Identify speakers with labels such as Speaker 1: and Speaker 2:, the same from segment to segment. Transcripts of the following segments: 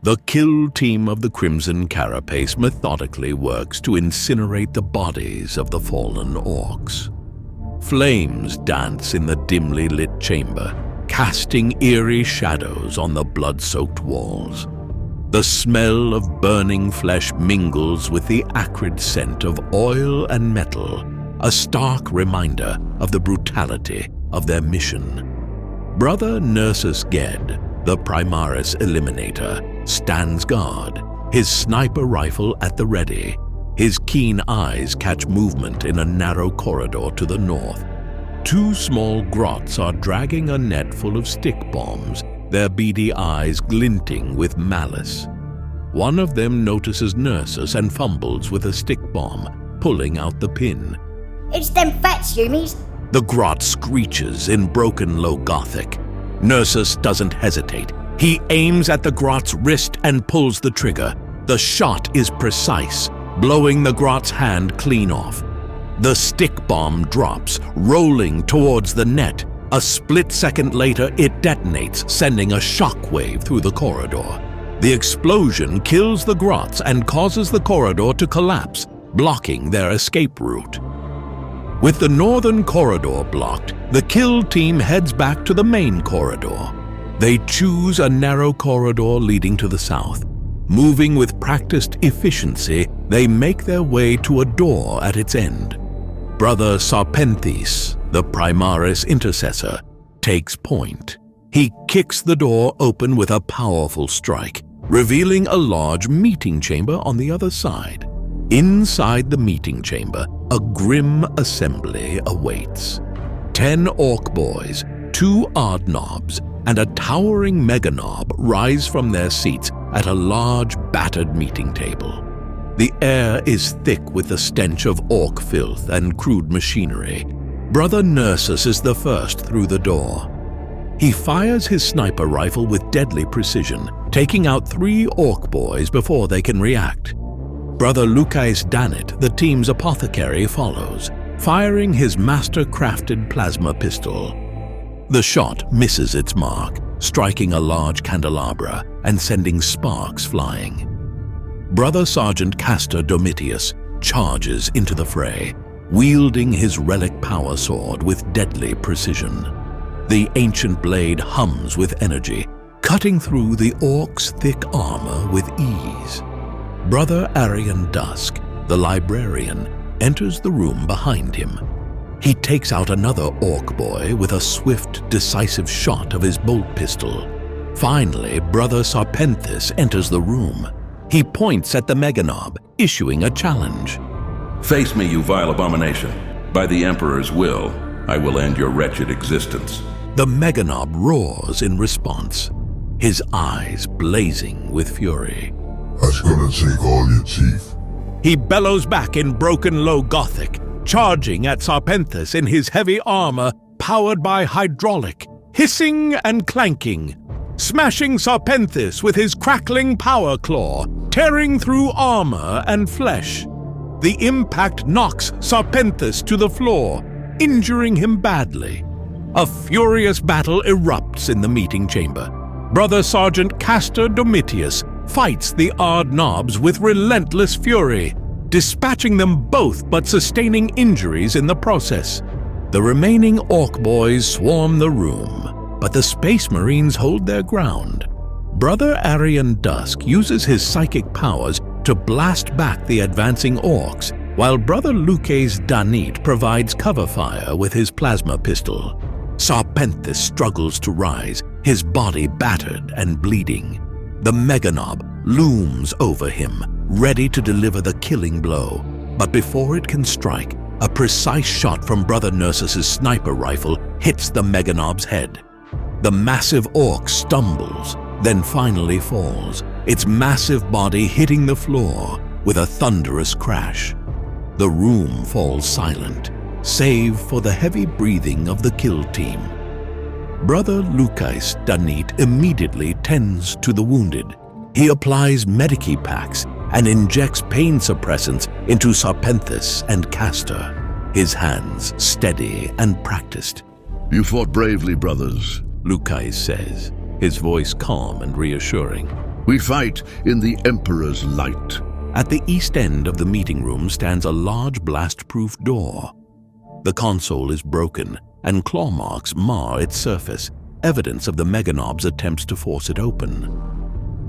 Speaker 1: The kill team of the Crimson Carapace methodically works to incinerate the bodies of the fallen orcs. Flames dance in the dimly lit chamber, casting eerie shadows on the blood-soaked walls. The smell of burning flesh mingles with the acrid scent of oil and metal, a stark reminder of the brutality of their mission. Brother Nersus Ged, the Primaris Eliminator, stands guard, his sniper rifle at the ready. His keen eyes catch movement in a narrow corridor to the north. Two small grots are dragging a net full of stick bombs, their beady eyes glinting with malice. One of them notices Nersus and fumbles with a stick bomb, pulling out the pin.
Speaker 2: It's them fat Sumies.
Speaker 1: The grot screeches in broken Low Gothic. Nersus doesn't hesitate. He aims at the grot's wrist and pulls the trigger. The shot is precise, blowing the grot's hand clean off. The stick bomb drops, rolling towards the net. A split second later, it detonates, sending a shockwave through the corridor. The explosion kills the grots and causes the corridor to collapse, blocking their escape route. With the northern corridor blocked, the kill team heads back to the main corridor. They choose a narrow corridor leading to the south. Moving with practiced efficiency, they make their way to a door at its end. Brother Sarpenthis, the Primaris Intercessor, takes point. He kicks the door open with a powerful strike, revealing a large meeting chamber on the other side. Inside the meeting chamber, a grim assembly awaits. 10 orc boys, 2 Ardnobs, and a towering Meganob rise from their seats at a large, battered meeting table. The air is thick with the stench of orc filth and crude machinery. Brother Nersus is the first through the door. He fires his sniper rifle with deadly precision, taking out 3 orc boys before they can react. Brother Lucais Danit, the team's apothecary, follows, firing his master-crafted plasma pistol. The shot misses its mark, striking a large candelabra and sending sparks flying. Brother Sergeant Castor Domitius charges into the fray, wielding his relic power sword with deadly precision. The ancient blade hums with energy, cutting through the orc's thick armor with ease. Brother Arian Dusk, the librarian, enters the room behind him. He takes out another orc boy with a swift, decisive shot of his bolt pistol. Finally, Brother Sarpenthis enters the room. He points at the Meganob, issuing a challenge.
Speaker 3: Face me, you vile abomination. By the Emperor's will, I will end your wretched existence.
Speaker 1: The Meganob roars in response, his eyes blazing with fury.
Speaker 4: That's gonna take all your teeth.
Speaker 1: He bellows back in broken Low Gothic, charging at Sarpenthis in his heavy armor powered by hydraulic, hissing and clanking, smashing Sarpenthis with his crackling power claw, tearing through armor and flesh. The impact knocks Sarpenthis to the floor, injuring him badly. A furious battle erupts in the meeting chamber. Brother Sergeant Castor Domitius fights the Ardnobs with relentless fury, dispatching them both but sustaining injuries in the process. The remaining orc boys swarm the room, but the Space Marines hold their ground. Brother Arian Dusk uses his psychic powers to blast back the advancing orcs, while Brother Lucais Danit provides cover fire with his plasma pistol. Sarpenthis struggles to rise, his body battered and bleeding. The Meganob looms over him, ready to deliver the killing blow. But before it can strike, a precise shot from Brother Nersus's sniper rifle hits the Meganob's head. The massive orc stumbles, then finally falls, its massive body hitting the floor with a thunderous crash. The room falls silent, save for the heavy breathing of the kill team. Brother Lucais Danit immediately tends to the wounded. He applies medici packs and injects pain suppressants into Sarpenthis and Castor, his hands steady and practiced.
Speaker 4: You fought bravely, brothers.
Speaker 1: Lucais says, his voice calm and reassuring.
Speaker 5: We fight in the Emperor's light.
Speaker 1: At the east end of the meeting room stands a large blast-proof door. The console is broken, and claw marks mar its surface, evidence of the Meganob's attempts to force it open.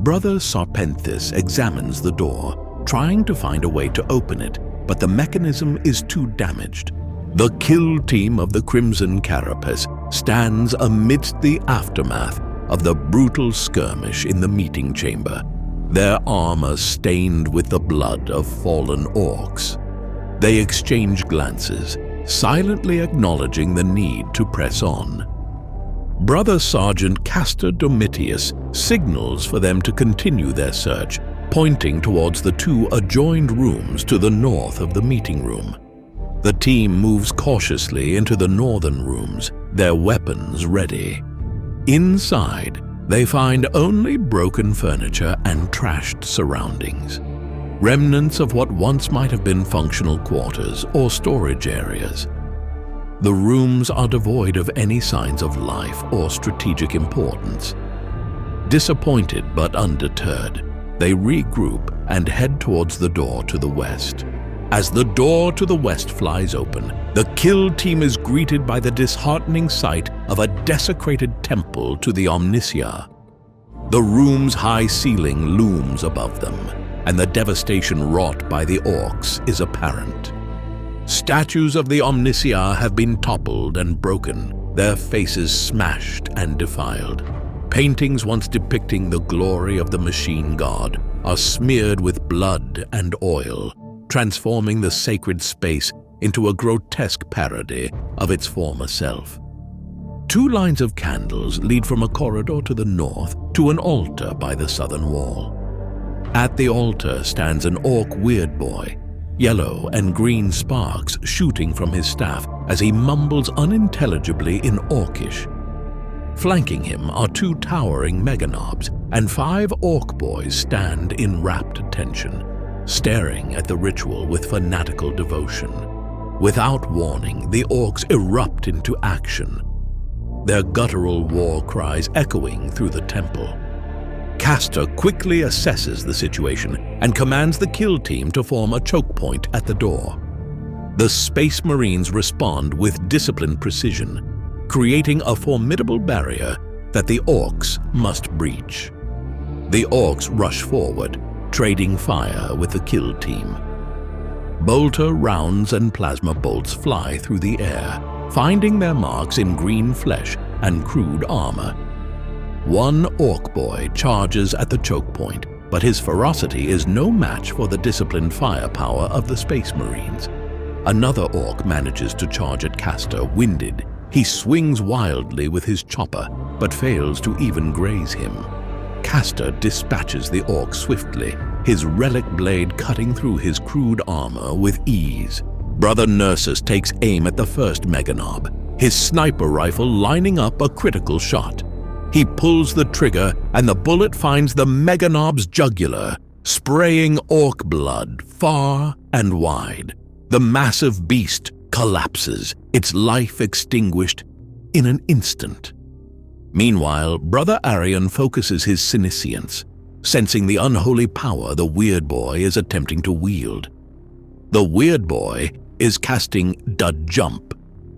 Speaker 1: Brother Sarpenthus examines the door, trying to find a way to open it, but the mechanism is too damaged. The kill team of the Crimson Carapace stands amidst the aftermath of the brutal skirmish in the meeting chamber, their armor stained with the blood of fallen orcs. They exchange glances, silently acknowledging the need to press on. Brother Sergeant Castor Domitius signals for them to continue their search, pointing towards the two adjoined rooms to the north of the meeting room. The team moves cautiously into the northern rooms, their weapons ready. Inside, they find only broken furniture and trashed surroundings, remnants of what once might have been functional quarters or storage areas. The rooms are devoid of any signs of life or strategic importance. Disappointed but undeterred, they regroup and head towards the door to the west. As the door to the west flies open, the kill team is greeted by the disheartening sight of a desecrated temple to the Omnicia. The room's high ceiling looms above them, and the devastation wrought by the orcs is apparent. Statues of the Omnicia have been toppled and broken, their faces smashed and defiled. Paintings once depicting the glory of the machine god are smeared with blood and oil, transforming the sacred space into a grotesque parody of its former self. Two lines of candles lead from a corridor to the north to an altar by the southern wall. At the altar stands an orc weird boy, yellow and green sparks shooting from his staff as he mumbles unintelligibly in Orcish. Flanking him are two towering Meganobs, and 5 orc boys stand in rapt attention, staring at the ritual with fanatical devotion. Without warning, the orcs erupt into action, their guttural war cries echoing through the temple. Castor quickly assesses the situation and commands the kill team to form a choke point at the door. The Space Marines respond with disciplined precision, creating a formidable barrier that the orcs must breach. The orcs rush forward, trading fire with the kill team. Bolter rounds and plasma bolts fly through the air, finding their marks in green flesh and crude armor. One orc boy charges at the choke point, but his ferocity is no match for the disciplined firepower of the Space Marines. Another orc manages to charge at Castor, winded. He swings wildly with his chopper, but fails to even graze him. Castor dispatches the orc swiftly, his relic blade cutting through his crude armor with ease. Brother Nursus takes aim at the first Meganob, his sniper rifle lining up a critical shot. He pulls the trigger, and the bullet finds the Meganob's jugular, spraying orc blood far and wide. The massive beast collapses, its life extinguished in an instant. Meanwhile, Brother Arion focuses his senescience, sensing the unholy power the Weird Boy is attempting to wield. The Weird Boy is casting Da Jump,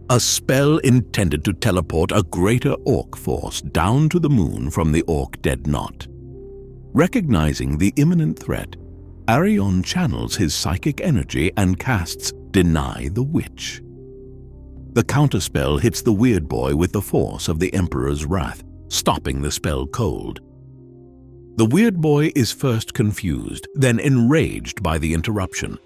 Speaker 1: a spell intended to teleport a greater orc force down to the moon from the orc dead knot. Recognizing the imminent threat, Arion channels his psychic energy and casts Deny the Witch. The counterspell hits the Weird Boy with the force of the Emperor's wrath, stopping the spell cold. The Weird Boy is first confused, then enraged by the interruption.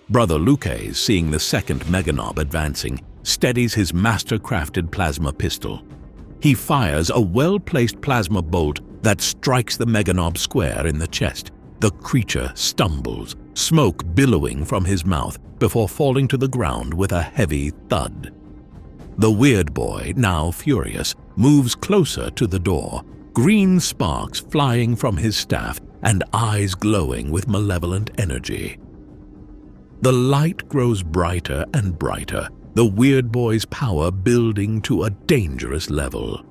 Speaker 1: Brother Luces, seeing the second Meganob advancing, steadies his master-crafted plasma pistol. He fires a well-placed plasma bolt that strikes the Meganob square in the chest. The creature stumbles, smoke billowing from his mouth before falling to the ground with a heavy thud. The Weird Boy, now furious, moves closer to the door, green sparks flying from his staff and eyes glowing with malevolent energy. The light grows brighter and brighter, the Weird Boy's power building to a dangerous level.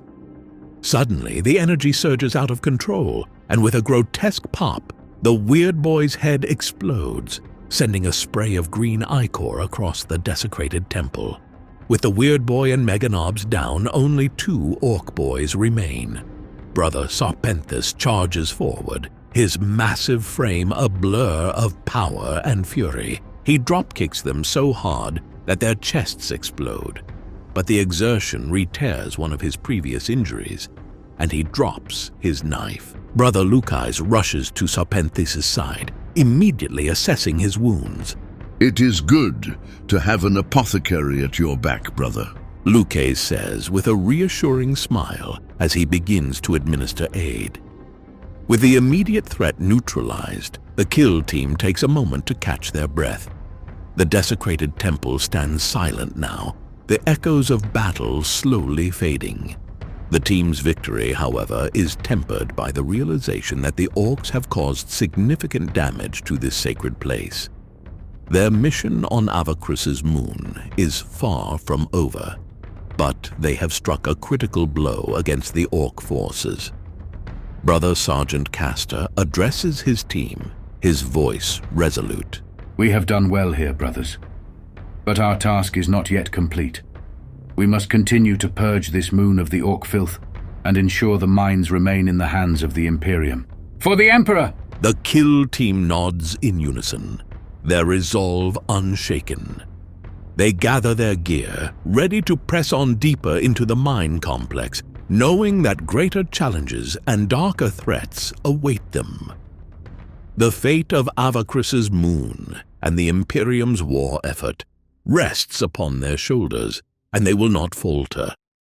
Speaker 1: Suddenly, the energy surges out of control, and with a grotesque pop, the Weird Boy's head explodes, sending a spray of green ichor across the desecrated temple. With the Weird Boy and Meganobs down, only 2 Orc Boys remain. Brother Sarpenthus charges forward, his massive frame a blur of power and fury. He dropkicks them so hard that their chests explode. But the exertion re-tears one of his previous injuries, and he drops his knife. Brother Lucais rushes to Sarpenthus' side, immediately assessing his wounds.
Speaker 5: It is good to have an apothecary at your back, brother,
Speaker 1: Lucais says with a reassuring smile as he begins to administer aid. With the immediate threat neutralized, the kill team takes a moment to catch their breath. The desecrated temple stands silent now, the echoes of battle slowly fading. The team's victory, however, is tempered by the realization that the Orcs have caused significant damage to this sacred place. Their mission on Avacrus's moon is far from over, but they have struck a critical blow against the Orc forces. Brother Sergeant Castor addresses his team, his voice resolute.
Speaker 6: We have done well here, brothers. But our task is not yet complete. We must continue to purge this moon of the Orc filth and ensure the mines remain in the hands of the Imperium. For the Emperor!
Speaker 1: The kill team nods in unison, their resolve unshaken. They gather their gear, ready to press on deeper into the mine complex, knowing that greater challenges and darker threats await them. The fate of Avacrus's moon and the Imperium's war effort rests upon their shoulders, and they will not falter.